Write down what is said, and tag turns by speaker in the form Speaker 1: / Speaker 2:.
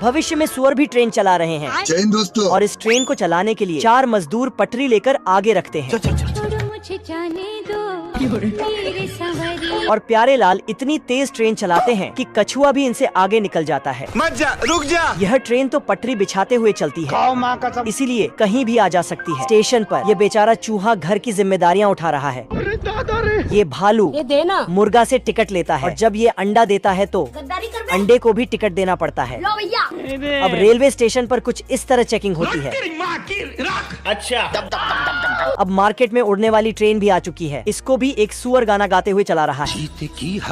Speaker 1: भविष्य में सुअर भी ट्रेन चला रहे हैं।
Speaker 2: जय हिंद दोस्तों।
Speaker 1: और इस ट्रेन को चलाने के लिए 4 मजदूर पटरी लेकर आगे रखते हैं।
Speaker 3: मुझे जाने दो मेरे सवरिया।
Speaker 1: और प्यारे लाल इतनी तेज ट्रेन चलाते हैं कि कछुआ भी इनसे आगे निकल जाता है।
Speaker 4: मत जा, रुक जा।
Speaker 1: यह ट्रेन तो पटरी बिछाते हुए चलती है, इसीलिए कहीं भी आ जा सकती है। स्टेशन पर ये बेचारा चूहा घर की जिम्मेदारियाँ उठा रहा है। ये भालू
Speaker 5: ये देना
Speaker 1: मुर्गा से टिकट लेता है और जब ये अंडा देता है तो
Speaker 5: गद्दारी कर बे।
Speaker 1: अंडे को भी टिकट देना पड़ता है।
Speaker 5: लो भैया।
Speaker 1: अब रेलवे स्टेशन पर कुछ इस तरह चेकिंग होती है।
Speaker 4: अच्छा,
Speaker 1: अब मार्केट में उड़ने वाली ट्रेन भी आ चुकी है। इसको भी एक सुअर गाना गाते हुए चला रहा है।